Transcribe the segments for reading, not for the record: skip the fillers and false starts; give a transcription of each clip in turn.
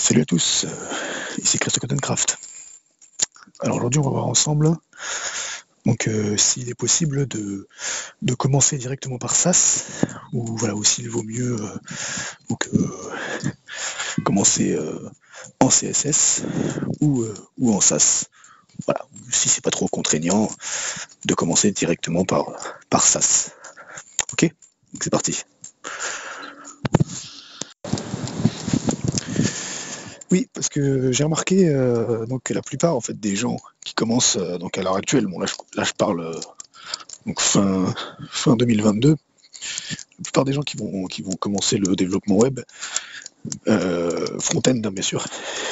Salut à tous, ici Christophe Cottencraft. Alors aujourd'hui on va voir ensemble s'il est possible de commencer directement par SAS ou voilà, ou s'il vaut mieux commencer en CSS ou en SAS. Voilà, si c'est pas trop contraignant de commencer directement par SAS. Ok, donc c'est parti. Oui, parce que j'ai remarqué que la plupart en fait des gens qui commencent à l'heure actuelle, bon là je parle donc fin 2022, la plupart des gens qui vont commencer le développement web, front-end bien sûr,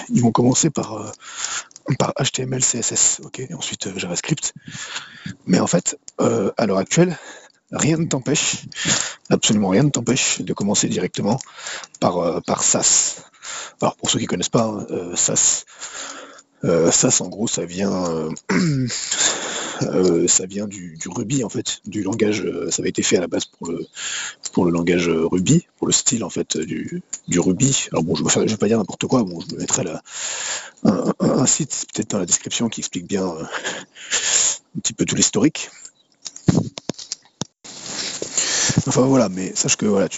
ils vont commencer par HTML, CSS, ok, et ensuite JavaScript. Mais en fait, à l'heure actuelle, rien ne t'empêche, absolument rien ne t'empêche de commencer directement par SAS. Alors pour ceux qui connaissent pas, SAS, en gros ça vient du Ruby en fait, du langage, ça avait été fait à la base pour le langage Ruby, pour le style en fait du Ruby. Alors bon, je vais pas dire n'importe quoi, bon, je me mettrai un site peut-être dans la description qui explique bien un petit peu tout l'historique. Enfin voilà, mais sache que voilà,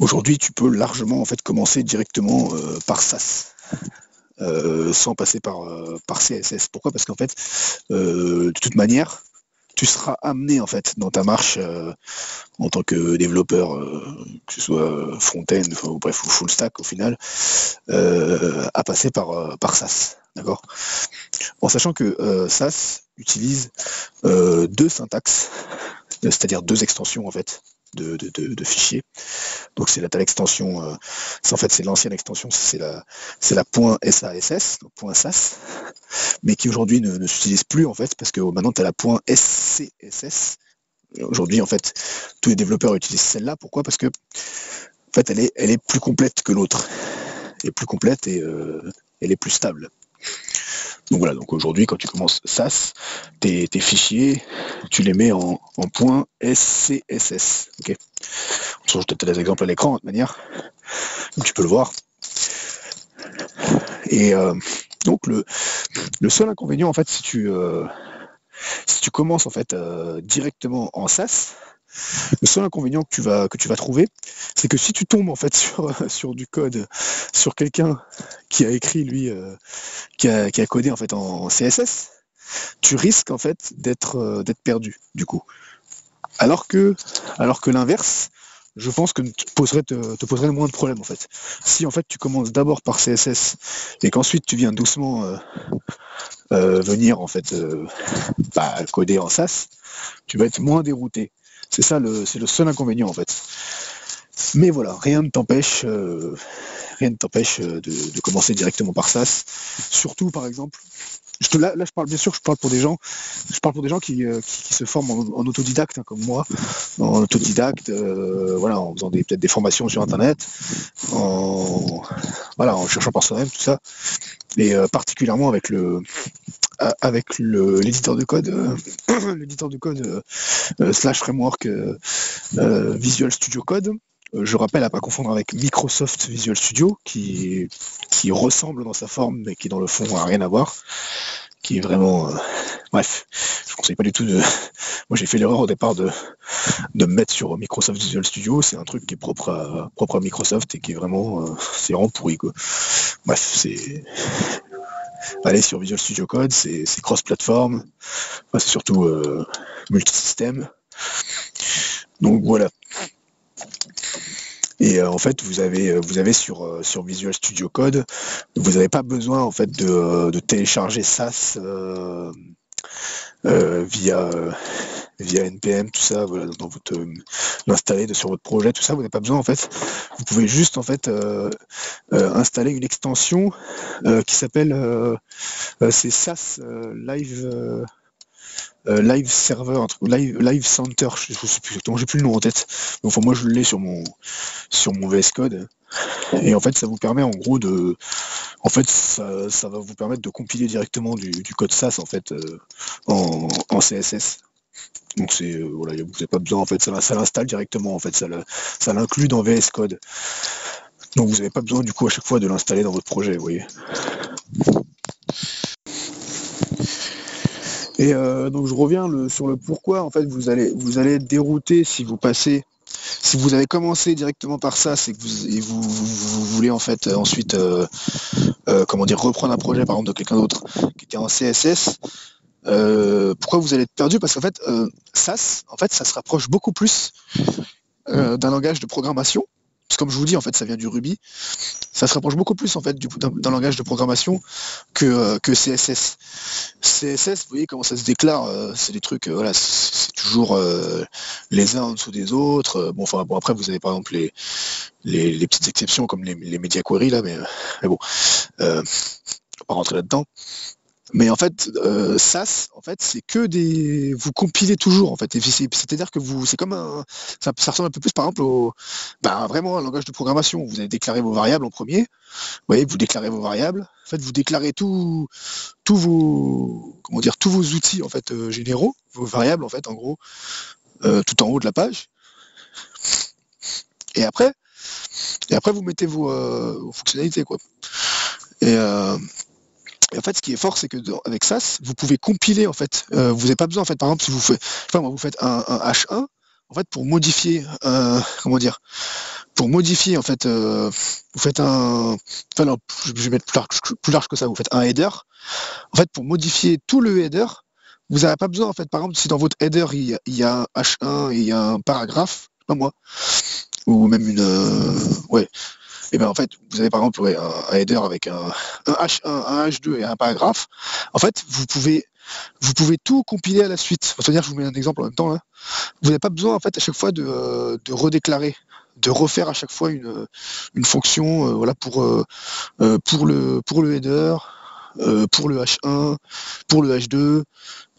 aujourd'hui tu peux largement en fait commencer directement par SAS. Sans passer par CSS. Pourquoi? Parce qu'en fait, de toute manière, tu seras amené en fait dans ta marche en tant que développeur, que ce soit front-end, ou bref, ou full stack au final, à passer par SAS. D'accord? En sachant que SAS utilise deux syntaxes, c'est-à-dire deux extensions en fait de fichiers. Donc c'est t'as l'extension, c'est l'ancienne extension, c'est la .sass, donc .sas, mais qui aujourd'hui ne s'utilise plus en fait, parce que maintenant tu as la .scss. Aujourd'hui en fait, tous les développeurs utilisent celle-là. Pourquoi? Parce que en fait elle est plus complète que l'autre. Elle est plus complète et elle est plus stable. Donc voilà, donc aujourd'hui quand tu commences SAS, tes fichiers, tu les mets en .scss. Okay, je te donne des exemples à l'écran de toute manière, donc tu peux le voir. Et donc le seul inconvénient en fait, si tu commences en fait directement en SAS, le seul inconvénient que tu vas trouver, c'est que si tu tombes en fait sur du code, sur quelqu'un qui a écrit lui, qui a codé en fait en CSS, tu risques en fait d'être perdu du coup. Alors que l'inverse, je pense que te poserait moins de problèmes en fait. Si en fait tu commences d'abord par CSS et qu'ensuite tu viens doucement venir en fait coder en SAS, tu vas être moins dérouté. C'est le seul inconvénient en fait. Mais voilà, rien ne t'empêche de commencer directement par SAS. Surtout par exemple, là je parle bien sûr, je parle pour des gens qui se forment en autodidacte, hein, comme moi, en autodidacte, en faisant peut-être des formations sur internet, en cherchant par soi-même, tout ça, et particulièrement avec l'éditeur de code, slash framework Visual Studio Code. Je rappelle à pas confondre avec Microsoft Visual Studio, qui ressemble dans sa forme, mais qui dans le fond n'a rien à voir, qui est vraiment... bref, je conseille pas du tout de... Moi j'ai fait l'erreur au départ de me mettre sur Microsoft Visual Studio, c'est un truc qui est propre à Microsoft et qui est vraiment... c'est vraiment pourri, quoi. Bref, c'est... Allez sur Visual Studio Code, c'est cross-platform, c'est surtout multisystème. Donc voilà. Et en fait, vous avez sur Visual Studio Code, vous n'avez pas besoin en fait de télécharger SAS via npm, tout ça, voilà, dans l'installer sur votre projet, tout ça, vous n'avez pas besoin en fait. Vous pouvez juste en fait installer une extension qui s'appelle c'est SAS Live Server, un truc, Live Center, je sais plus exactement, j'ai plus le nom en tête. Mais enfin moi je l'ai sur mon VS Code. Et en fait ça vous permet en gros ça va vous permettre de compiler directement du code SAS en fait en CSS. Donc vous n'avez pas besoin en fait, ça l'installe directement en fait, ça l'inclut dans VS Code. Donc vous n'avez pas besoin du coup à chaque fois de l'installer dans votre projet, vous voyez. Et donc je reviens sur le pourquoi en fait vous allez être dérouté si vous passez, si vous avez commencé directement par ça, c'est que vous voulez en fait ensuite comment dire, reprendre un projet par exemple de quelqu'un d'autre qui était en CSS. Pourquoi vous allez être perdu? Parce qu'en fait SAS en fait ça se rapproche beaucoup plus d'un langage de programmation. Parce que comme je vous dis en fait ça vient du Ruby. Ça se rapproche beaucoup plus en fait d'un langage de programmation que CSS. CSS, vous voyez comment ça se déclare, c'est des trucs, voilà, c'est toujours les uns en dessous des autres. Bon, enfin, bon, après, vous avez par exemple les petites exceptions comme les media query là, mais bon, on va pas rentrer là-dedans. Mais en fait, SAS, en fait, c'est que des, vous compilez toujours en fait. C'est-à-dire que vous, c'est comme ça ressemble un peu plus par exemple au, vraiment un langage de programmation. Vous allez déclarer vos variables en premier. Vous voyez, vous déclarez vos variables. En fait, vous déclarez tous vos, comment dire, tous vos outils en fait généraux, vos variables en fait, en gros, tout en haut de la page. Et après vous mettez vos fonctionnalités quoi. Et en fait, ce qui est fort, c'est que avec SAS, vous pouvez compiler en fait. Vous n'avez pas besoin en fait, par exemple, si vous faites, je sais pas moi, vous faites un H1, en fait, pour modifier, comment dire, pour modifier en fait, vous faites un, enfin non, je vais mettre plus large que ça. Vous faites un header. En fait, pour modifier tout le header, vous n'avez pas besoin en fait. Par exemple, si dans votre header il y a un H1 et il y a un paragraphe, pas moi, ou même une, ouais. Et bien en fait, vous avez par exemple ouais, un header avec un H1, un H2 et un paragraphe. En fait, vous pouvez tout compiler à la suite. C'est-à-dire, je vous mets un exemple en même temps. Hein. Vous n'avez pas besoin en fait à chaque fois de redéclarer, de refaire à chaque fois une fonction, voilà pour le header, pour le H1, pour le H2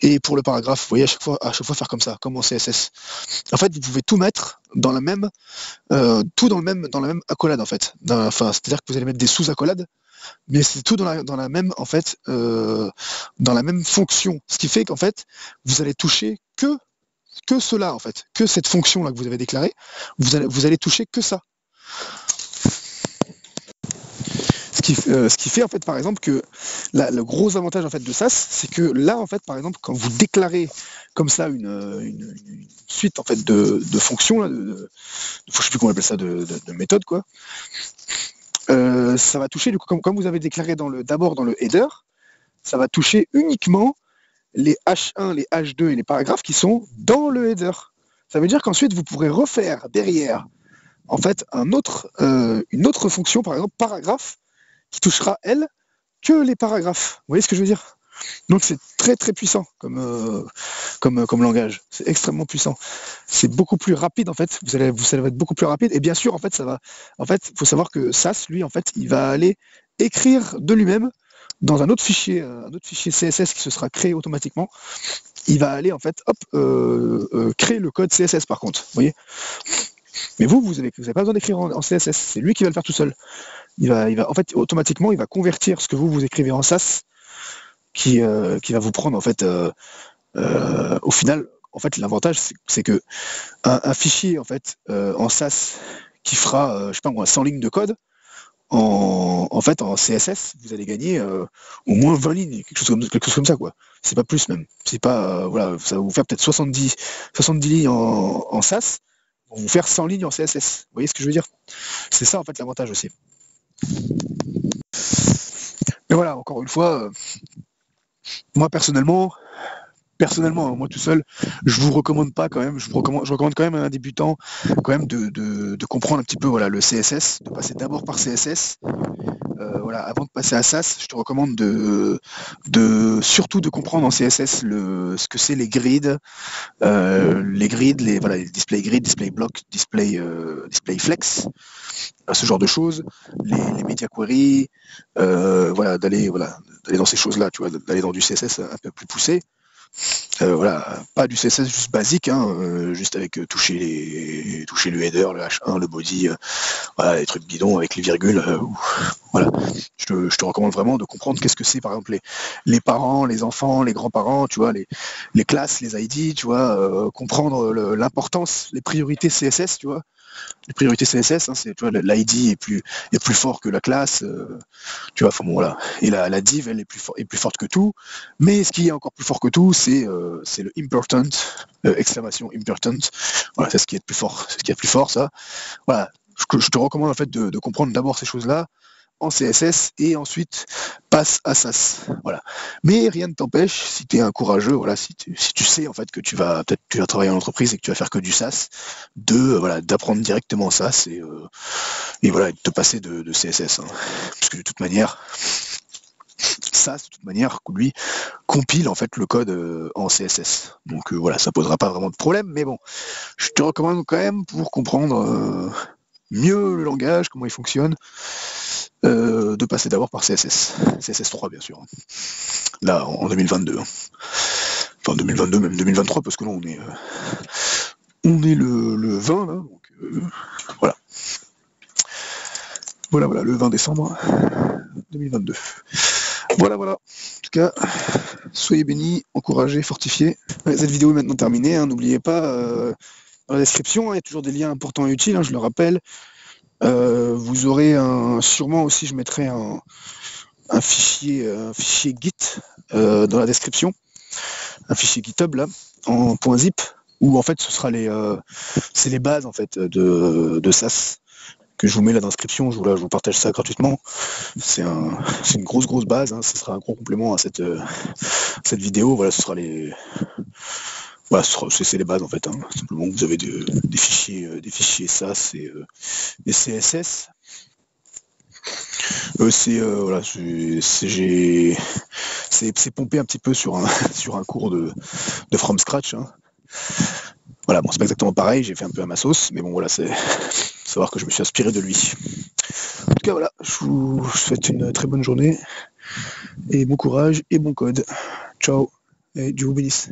et pour le paragraphe. Vous voyez à chaque fois faire comme ça, comme en CSS. En fait, vous pouvez tout mettre dans la même tout dans la même accolade en fait. Enfin, c'est-à-dire que vous allez mettre des sous-accolades, mais c'est tout dans la même en fait, dans la même fonction. Ce qui fait qu'en fait, vous allez toucher que cela en fait, que cette fonction là que vous avez déclarée. Vous allez toucher que ça. Ce qui fait en fait par exemple que le gros avantage en fait de SAS, c'est que là en fait par exemple quand vous déclarez comme ça une suite en fait de fonctions là, je sais plus comment on appelle ça, de méthodes quoi. Ça va toucher du coup comme vous avez déclaré d'abord dans le header, ça va toucher uniquement les H1, les H2 et les paragraphes qui sont dans le header. Ça veut dire qu'ensuite vous pourrez refaire derrière en fait une autre fonction, par exemple paragraphe, qui touchera elle que les paragraphes. Vous voyez ce que je veux dire? Donc c'est très très puissant comme langage. C'est extrêmement puissant. C'est beaucoup plus rapide en fait. Ça va être beaucoup plus rapide. Et bien sûr en fait il faut savoir que SAS lui en fait il va aller écrire de lui-même dans un autre fichier CSS qui se sera créé automatiquement. Il va aller en fait créer le code CSS par contre. Vous voyez? Mais vous avez pas besoin d'écrire en CSS. C'est lui qui va le faire tout seul. En fait automatiquement il va convertir ce que vous écrivez en SAS qui va vous prendre en fait au final en fait l'avantage c'est que un fichier en fait en SAS qui fera je sais pas moi 100 lignes de code en fait en CSS vous allez gagner au moins 20 lignes quelque chose comme ça quoi, c'est pas plus même, c'est pas voilà, ça va vous faire peut-être 70 lignes en SAS pour vous faire 100 lignes en CSS, vous voyez ce que je veux dire, c'est ça en fait l'avantage aussi. Mais voilà, encore une fois moi personnellement, moi tout seul, je vous recommande pas quand même, je recommande quand même à un débutant quand même de comprendre un petit peu voilà, le CSS, de passer d'abord par CSS. Voilà, avant de passer à SAS, je te recommande surtout de comprendre en CSS ce que c'est les grids, les display grid, display block, display flex, ce genre de choses, les media query, voilà, d'aller dans ces choses-là, tu vois, d'aller dans du CSS un peu plus poussé. Voilà, pas du CSS juste basique, hein, juste avec toucher le header, le H1, le body, voilà, les trucs bidons avec les virgules. Voilà. Je te recommande vraiment de comprendre qu'est-ce que c'est, par exemple, les parents, les enfants, les grands-parents, tu vois, les classes, les ID, tu vois, comprendre l'importance, les priorités CSS, tu vois. Les priorités CSS, hein, c'est, tu vois, l'ID est plus fort que la classe, tu vois, enfin bon, voilà. Et la div, elle est plus forte que tout. Mais ce qui est encore plus fort que tout, c'est le important, exclamation important. Voilà, c'est ce qui est le plus fort, c'est ce qui est le plus fort, ça. Voilà. Je te recommande en fait de comprendre d'abord ces choses-là en CSS et ensuite passe à SAS. Voilà. Mais rien ne t'empêche, si tu es un courageux, voilà, si tu sais en fait que tu vas travailler en entreprise et que tu vas faire que du SAS, voilà, d'apprendre directement SAS et voilà, de te passer de CSS. Hein. Parce que de toute manière, SAS, de toute manière, lui, compile en fait le code en CSS. Donc voilà, ça posera pas vraiment de problème, mais bon, je te recommande quand même pour comprendre mieux le langage, comment il fonctionne, de passer d'abord par CSS. CSS3 bien sûr. Là, en 2022. Hein. Enfin 2022, même 2023, parce que là on est le 20 là, donc voilà. Voilà, le 20 décembre 2022. Voilà. En tout cas, soyez bénis, encouragés, fortifiés. Cette vidéo est maintenant terminée. Hein. N'oubliez pas, dans la description, il y a toujours des liens importants et utiles, hein, je le rappelle. Vous aurez sûrement aussi, je mettrai un fichier Git dans la description, un fichier GitHub là, en .zip, où en fait ce sera c'est les bases en fait de SAS que je vous mets là dans la description. Je vous partage ça gratuitement. C'est une grosse base. Hein. Ce sera un gros complément à cette vidéo. Voilà, ce sera voilà, c'est les bases en fait. Hein. Simplement, vous avez des fichiers SAS et CSS. Voilà, c'est pompé un petit peu sur un cours de From Scratch. Hein. Voilà, bon, c'est pas exactement pareil, j'ai fait un peu à ma sauce, mais bon, voilà, c'est savoir que je me suis inspiré de lui. En tout cas, voilà, je vous souhaite une très bonne journée, et bon courage, et bon code. Ciao, et Dieu vous bénisse.